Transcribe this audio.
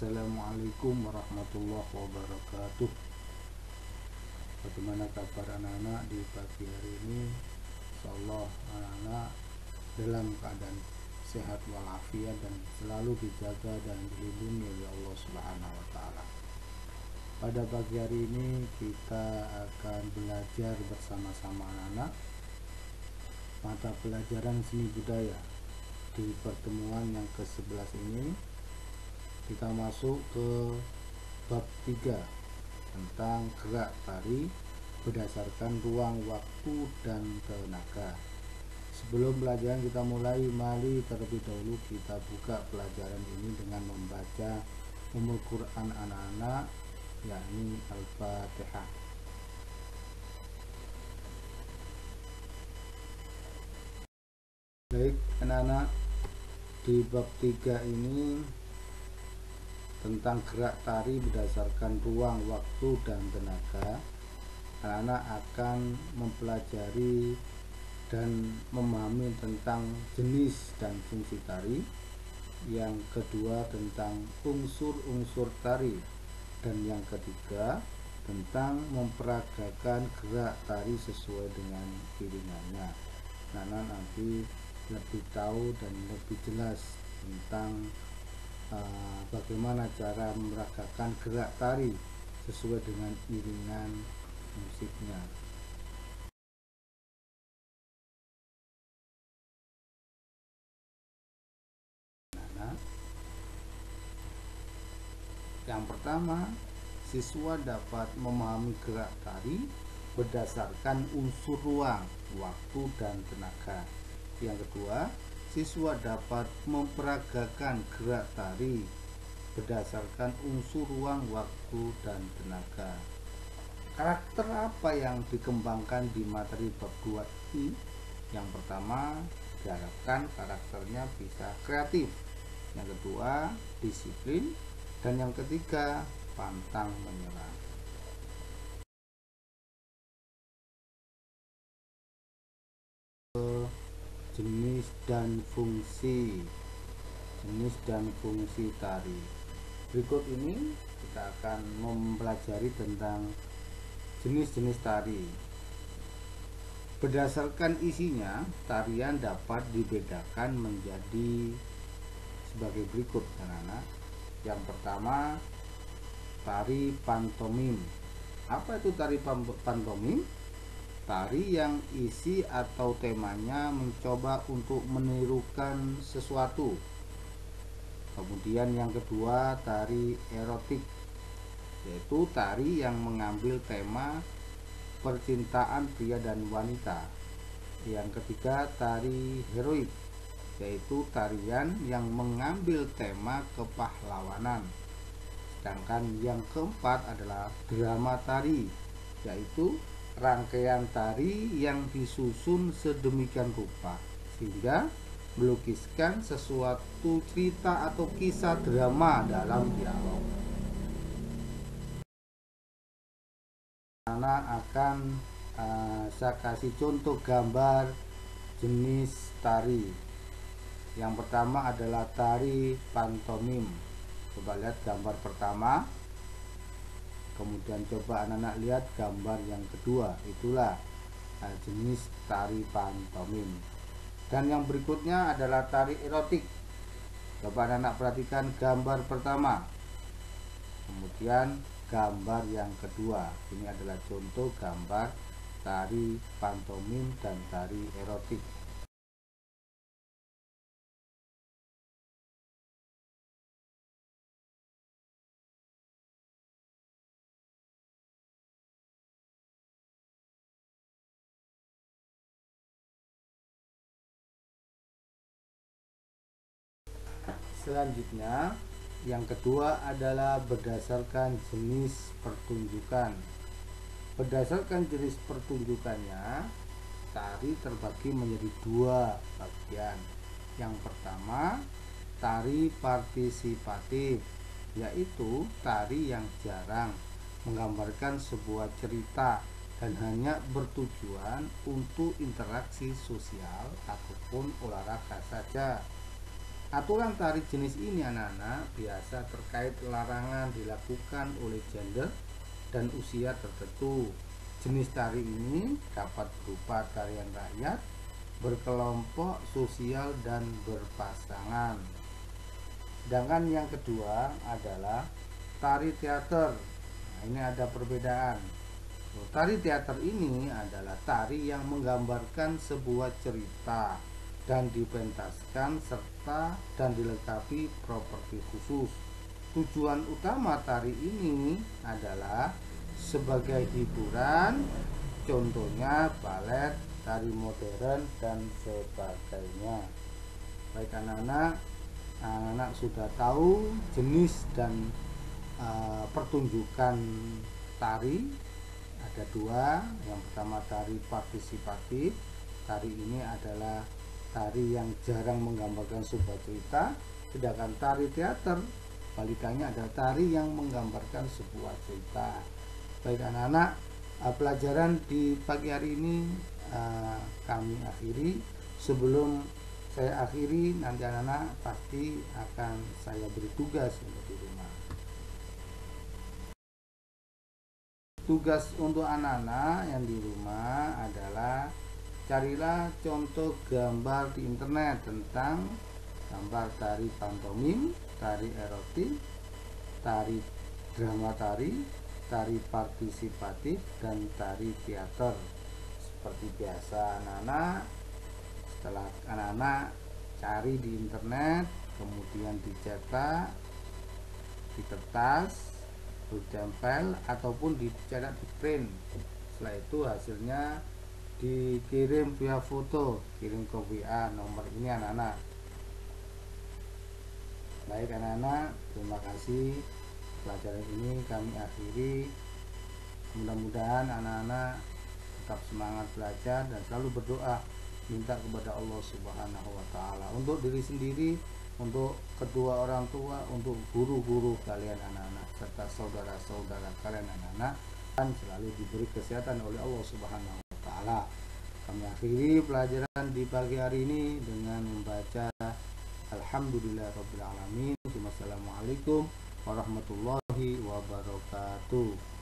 Assalamualaikum warahmatullahi wabarakatuh. Bagaimana kabar anak-anak di pagi hari ini? Insyaallah anak-anak dalam keadaan sehat walafiat dan selalu dijaga dan dilindungi oleh Allah Subhanahu wa taala. Pada pagi hari ini kita akan belajar bersama-sama anak-anak mata pelajaran seni budaya. Di pertemuan yang ke-11 ini kita masuk ke bab 3 tentang gerak tari berdasarkan ruang, waktu, dan tenaga. Sebelum pelajaran kita mulai, mari terlebih dahulu kita buka pelajaran ini dengan membaca Ummul Quran anak-anak, yakni Al-Fatihah. Baik anak-anak, di bab 3 ini tentang gerak tari berdasarkan ruang, waktu, dan tenaga, anak-anak akan mempelajari dan memahami tentang jenis dan fungsi tari. Yang kedua tentang unsur-unsur tari, dan yang ketiga tentang memperagakan gerak tari sesuai dengan iringannya. Anak-anak nanti lebih tahu dan lebih jelas tentang bagaimana cara meragakan gerak tari sesuai dengan iringan musiknya. Nah, yang pertama, siswa dapat memahami gerak tari berdasarkan unsur ruang, waktu, dan tenaga. Yang kedua, siswa dapat memperagakan gerak tari berdasarkan unsur ruang, waktu, dan tenaga. Karakter apa yang dikembangkan di materi bab 2 ini? Yang pertama, diharapkan karakternya bisa kreatif. Yang kedua, disiplin. Dan yang ketiga, pantang menyerah. Jenis dan fungsi tari. Berikut ini kita akan mempelajari tentang jenis-jenis tari. Berdasarkan isinya, tarian dapat dibedakan menjadi sebagai berikut anak-anak. Yang pertama, tari pantomim. Apa itu tari pantomim? Tari yang isi atau temanya mencoba untuk menirukan sesuatu. Kemudian yang kedua, tari erotik, yaitu tari yang mengambil tema percintaan pria dan wanita. Yang ketiga, tari heroik, yaitu tarian yang mengambil tema kepahlawanan. Sedangkan yang keempat adalah drama tari, yaitu rangkaian tari yang disusun sedemikian rupa sehingga melukiskan sesuatu cerita atau kisah drama dalam dialog. Anak akan saya kasih contoh gambar jenis tari. Yang pertama adalah tari pantomim. Coba lihat gambar pertama. Kemudian coba anak-anak lihat gambar yang kedua, itulah jenis tari pantomim. Dan yang berikutnya adalah tari erotik. Coba anak-anak perhatikan gambar pertama, kemudian gambar yang kedua. Ini adalah contoh gambar tari pantomim dan tari erotik. Selanjutnya, yang kedua adalah berdasarkan jenis pertunjukan. Berdasarkan jenis pertunjukannya, tari terbagi menjadi dua bagian. Yang pertama, tari partisipatif, yaitu tari yang jarang menggambarkan sebuah cerita dan hanya bertujuan untuk interaksi sosial ataupun olahraga saja. Aturan tari jenis ini anak-anak biasa terkait larangan dilakukan oleh gender dan usia tertentu. Jenis tari ini dapat berupa tarian rakyat, berkelompok sosial, dan berpasangan. Sedangkan yang kedua adalah tari teater. Nah, ini ada perbedaan. Tari teater ini adalah tari yang menggambarkan sebuah cerita dan dipentaskan serta dan dilengkapi properti khusus. Tujuan utama tari ini adalah sebagai hiburan, contohnya balet, tari modern, dan sebagainya. Baik anak-anak, anak-anak sudah tahu jenis dan pertunjukan tari. Ada dua. Yang pertama tari partisipatif. Tari ini adalah tari yang jarang menggambarkan sebuah cerita. Sedangkan tari teater balikannya adalah tari yang menggambarkan sebuah cerita. Baik anak-anak, pelajaran di pagi hari ini kami akhiri. Sebelum saya akhiri, nanti anak-anak pasti akan saya beri tugas untuk di rumah. Tugas untuk anak-anak yang di rumah adalah carilah contoh gambar di internet tentang gambar tari pantomim, tari erotik, tari drama tari, tari partisipatif, dan tari teater. Seperti biasa anak-anak, setelah anak-anak cari di internet, kemudian dicetak di kertas, ditempel ataupun dicetak di print. Setelah itu hasilnya dikirim via foto, kirim ke WA nomor ini anak-anak. Baik anak-anak, terima kasih. Pelajaran ini kami akhiri. Mudah-mudahan anak-anak tetap semangat belajar dan selalu berdoa minta kepada Allah Subhanahu wa Ta'ala untuk diri sendiri, untuk kedua orang tua, untuk guru-guru kalian anak-anak, serta saudara-saudara kalian anak-anak, dan selalu diberi kesehatan oleh Allah Subhanahu wa Ta'ala. Kami akhiri pelajaran di pagi hari ini dengan membaca Alhamdulillahirabbil alamin. Wassalamualaikum warahmatullahi wabarakatuh.